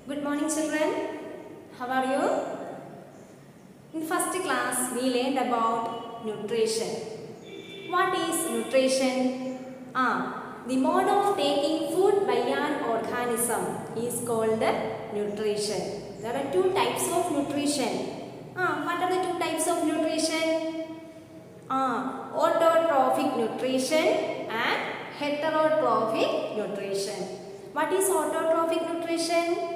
Good morning, children. How are you? In the first class, we learned about nutrition. What is nutrition? The mode of taking food by an organism is called nutrition. There are two types of nutrition. What are the two types of nutrition? Autotrophic nutrition and heterotrophic nutrition. What is autotrophic nutrition?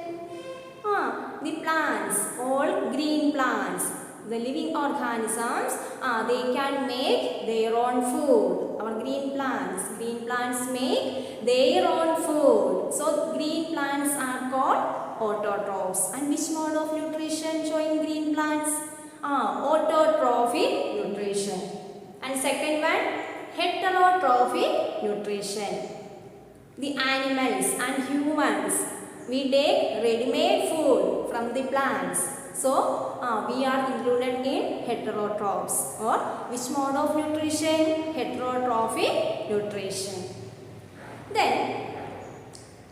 The plants, all green plants, the living organisms, they can make their own food. Our green plants make their own food. So green plants are called autotrophs. And which mode of nutrition showing green plants? Autotrophic nutrition. And second one, heterotrophic nutrition. The animals and humans, we take ready-made food from the plants. So, we are included in heterotrophs. Or which mode of nutrition? Heterotrophic nutrition. Then,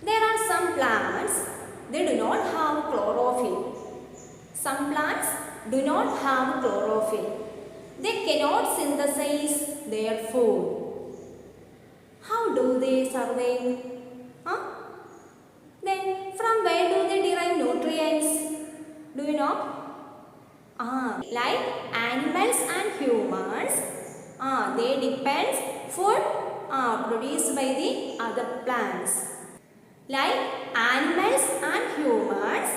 there are some plants, they do not have chlorophyll. Some plants do not have chlorophyll. They cannot synthesize their food. How do they survive? Then from where do they derive nutrients? Do you know? Like animals and humans, they depend food produced by the other plants. Like animals and humans,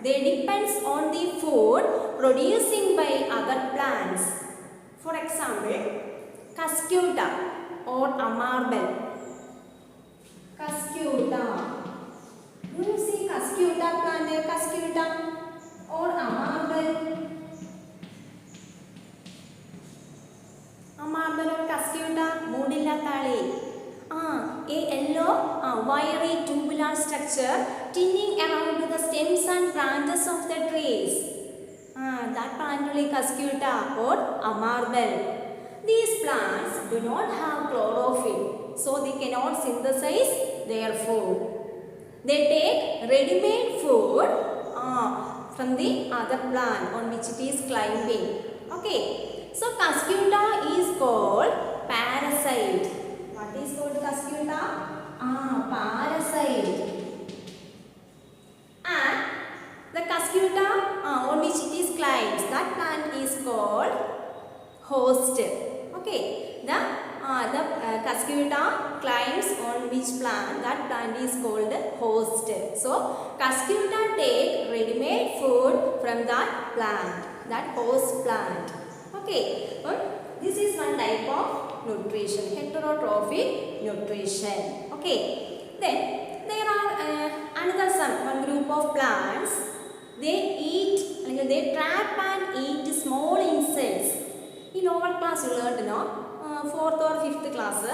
they depend on the food producing by other plants. For example, cuscuta or amarbel. Cuscuta. Do you see cuscuta plant there? Cuscuta or amarbel? Amarbel or cuscuta? Moodilla thale. A yellow, wiry tubular structure tinning around the stems and branches of the trees. That plant will be cuscuta or amarbel. These plants do not have chlorophyll, so they cannot synthesize their food. They take ready-made food from the other plant on which it is climbing. Okay. So, cuscuta is called parasite. What is called cuscuta? Parasite. And the cuscuta on which it is climbs, that plant is called host. Okay. The cuscuta climbs on which plant, that plant is called host. So, cuscuta take ready-made food from that plant, that host plant. Okay, this is one type of nutrition, heterotrophic nutrition. Okay, then there are one group of plants, they trap and eat small insects. In lower class you learned, no? 4th or 5th class,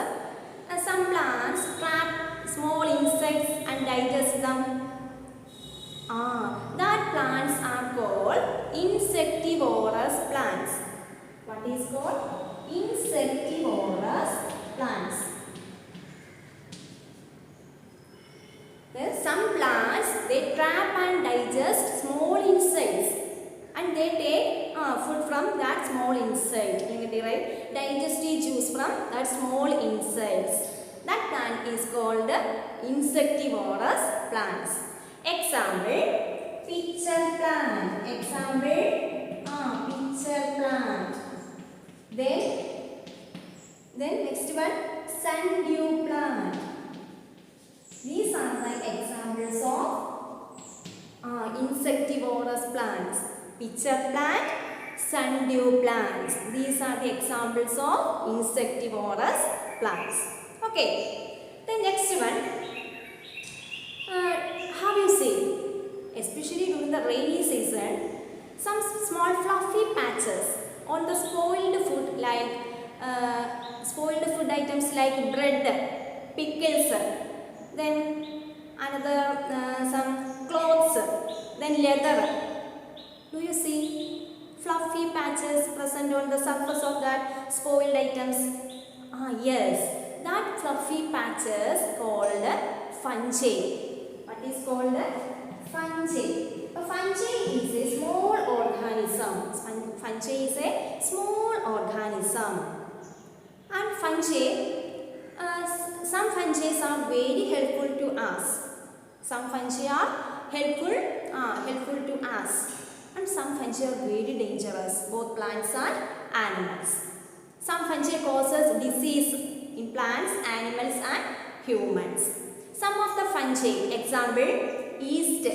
some plants trap small insects and digest them. That plants are called insectivorous plants. What is called? Insectivorous plants. Then some plants, they trap and digest small insects. And they take food from that small insect. You derive digestive juice from that small insects. That plant is called insectivorous plants. Example, pitcher plant. Pitcher plant. Then next one, sundew plant. These are the examples of insectivorous plants. Pitcher plant, sundew plants. These are the examples of insectivorous plants. Okay. The next one, how you see, especially during the rainy season, some small fluffy patches on the spoiled food items like bread, pickles, then another some clothes, then leather. Do you see fluffy patches present on the surface of that spoiled items? Yes, that fluffy patches called fungi. What is called Fungi. A fungi is a small organism. Fungi is a small organism. And fungi, some fungi are very helpful to us. Some fungi are helpful to us. And some fungi are very dangerous, both plants and animals. Some fungi causes disease in plants, animals and humans. Some of the fungi, example, yeast.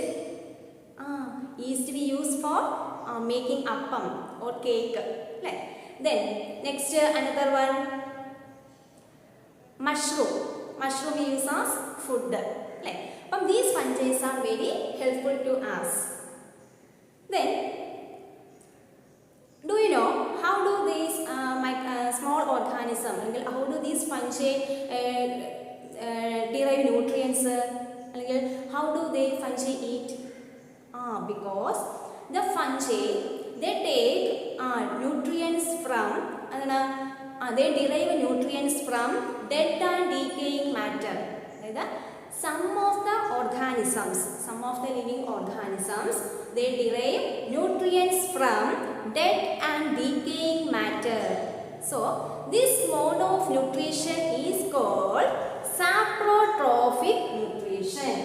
Yeast we use for making appam or cake. Then next another one, mushroom. Mushroom we use as food. But these fungi are very helpful to us. Then, do you know how do these small organisms, how do these fungi derive nutrients? How do they fungi eat? Because the fungi, they take nutrients from, they derive nutrients from dead and decaying matter. Some of the living organisms, they derive nutrients from dead and decaying matter. So, this mode of nutrition is called saprotrophic nutrition.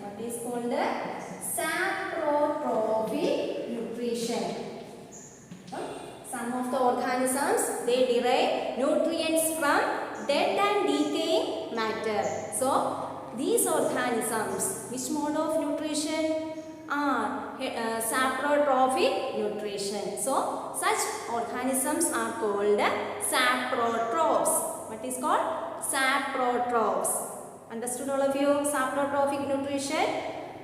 What is called the saprotrophic nutrition? Some of the organisms, they derive nutrients from dead and decaying matter. So, these organisms, which mode of nutrition? Saprotrophic nutrition. So, such organisms are called saprotrophs. What is called? Saprotrophs. Understood all of you? Saprotrophic nutrition.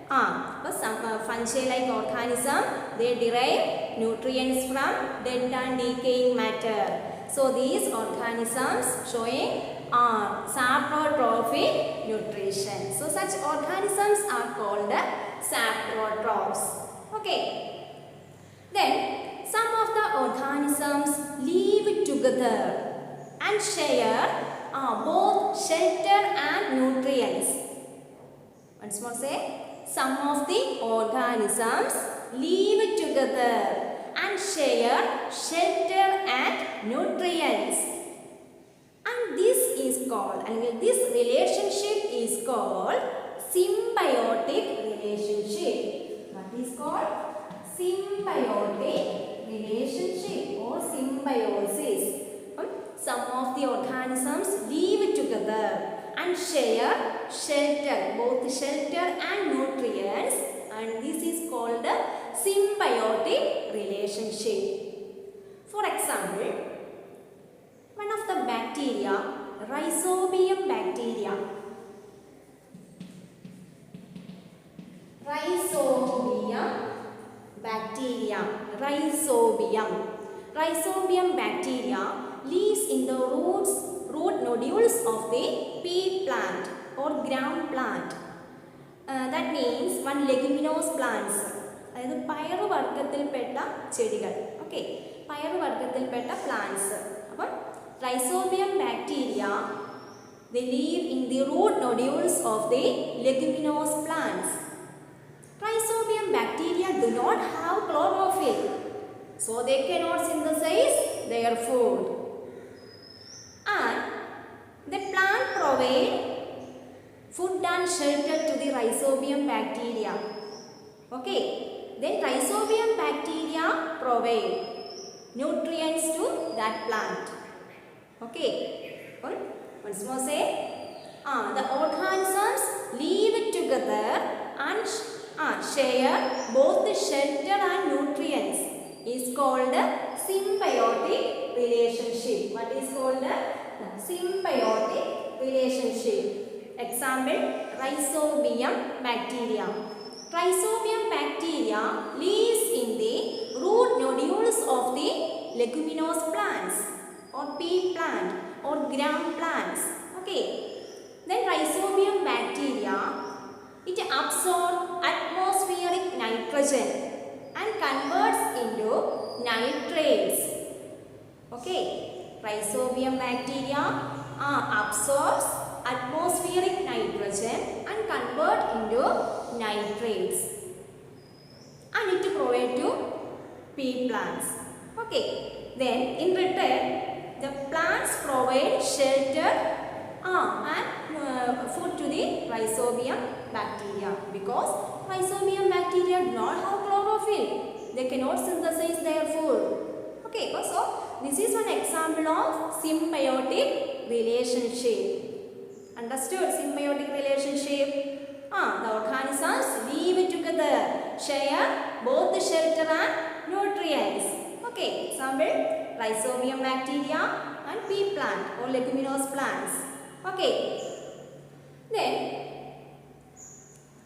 Some fungi like organism, they derive nutrients from dead and decaying matter. So, these organisms showing saprotrophic nutrition. So, such organisms are called saprotrophs. Okay. Then, some of the organisms live together and share both shelter and nutrients. Once more say, some of the organisms live together and share shelter and nutrients. And this is called, this relationship is called symbiotic relationship. What is called? Symbiotic relationship or symbiosis. Some of the organisms live together and share shelter, both shelter and nutrients, and this is called a symbiotic relationship. For example, one of the bacteria, Rhizobium bacteria. Rhizobium bacteria lives in the root nodules of the pea plant or gram plant. That means one leguminous plants. അതായത് പയറുവർഗ്ഗത്തിൽപ്പെട്ട ചെടികൾ. Okay, പയറുവർഗ്ഗത്തിൽപ്പെട്ട plants. അപ്പം Rhizobium bacteria, they live in the root nodules of the leguminous plants. Rhizobium bacteria do not have chlorophyll, so they cannot synthesize their food. And the plant provide food and shelter to the Rhizobium bacteria. Okay, then Rhizobium bacteria provide nutrients to that plant. Okay, once more say, the organisms live together and share both the shelter and nutrients is called a symbiotic relationship. What is called a symbiotic relationship? Example, Rhizobium bacteria. Rhizobium bacteria lives in the root nodules of the leguminous plants or pea plant or gram plants. Okay, then Rhizobium bacteria, it absorbs atmospheric nitrogen and converts into nitrates. Okay, Rhizobium bacteria absorbs atmospheric nitrogen and convert into nitrates. need to provide to pea plants. Okay. Then in return, the plants provide shelter and food to the Rhizobium bacteria, because Rhizobium bacteria do not have chlorophyll. They cannot synthesize their food. Okay, so this is one example of symbiotic relationship. Understood? Symbiotic relationship. The organisms live together, share both the shelter and nutrients. Okay, example, Rhizobium bacteria and pea plant or leguminous plants. Okay. Then,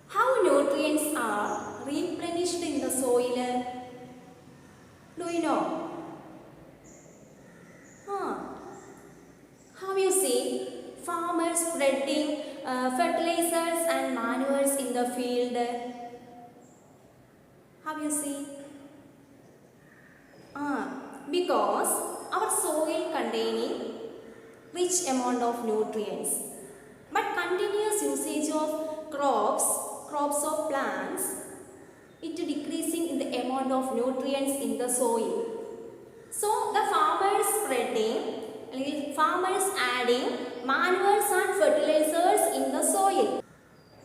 how nutrients are replenished in the soil? Do you know? How you see farmers spreading fertilizers and manures in the field? How you see? Because our soil containing rich amount of nutrients, but continuous usage of crops of plants, it decreasing in the amount of nutrients in the soil. So the farmers adding manures and fertilizers in the soil,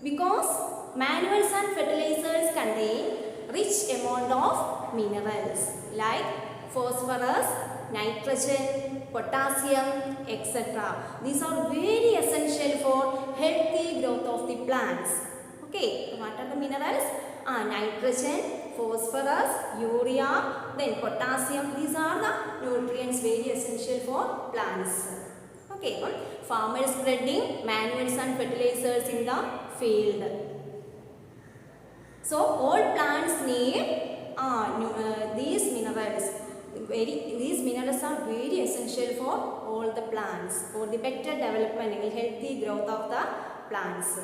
because manures and fertilizers contain rich amount of minerals like phosphorus, nitrogen, potassium, etc. These are very essential for healthy growth of the plants. Okay, what are the minerals? Nitrogen, phosphorus, urea, then potassium. These are the nutrients very essential for plants. Okay, farmers spreading manures and fertilizers in the field. So all plants need these minerals. These minerals are very essential for all the plants, for the better development and healthy growth of the plants.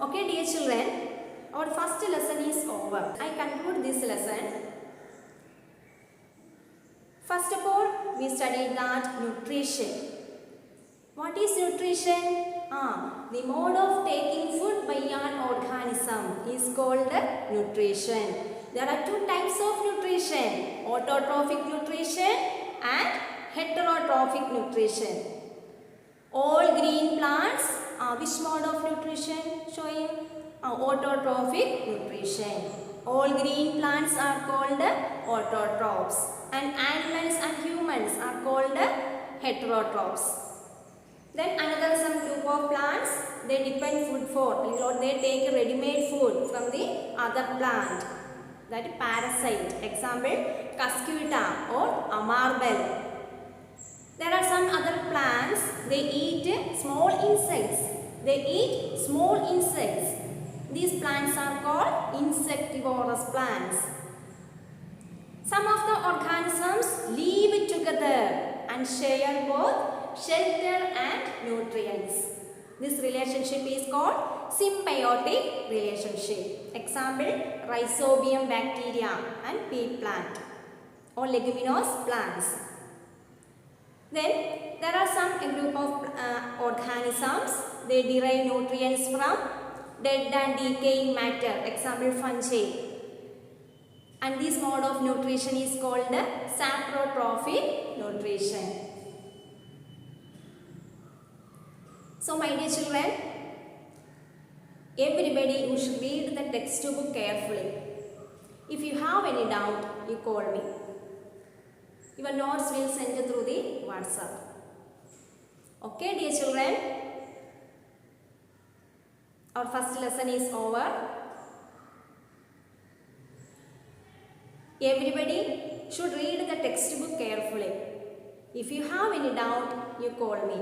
Okay, dear children, our first lesson is over. I conclude this lesson. First of all, we studied that nutrition. What is nutrition? The mode of taking food by an organism is called nutrition. There are two types of nutrition: autotrophic nutrition and heterotrophic nutrition. All green plants, which mode of nutrition showing? Autotrophic nutrition. All green plants are called autotrophs, and animals and humans are called heterotrophs. Then another some group of plants, they depend food for, or they take ready-made food from the other plant. That is parasite. Example, cuscuta or amarbel. There are some other plants, they eat small insects. These plants are called insectivorous plants. Some of the organisms live together and share both shelter and nutrients. This relationship is called symbiotic relationship. Example, Rhizobium bacteria and pea plant or leguminous plants. Then there are some group of organisms, they derive nutrients from dead and decaying matter. Example, fungi. And this mode of nutrition is called saprotrophic nutrition. So my dear children, everybody you should read the textbook carefully. If you have any doubt, you call me. Your notes will send through the WhatsApp. Okay, dear children, our first lesson is over. Everybody should read the textbook carefully. If you have any doubt, you call me.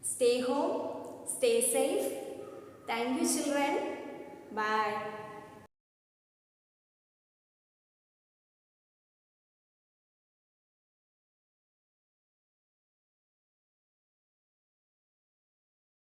Stay home, stay safe. Thank you, children. Bye.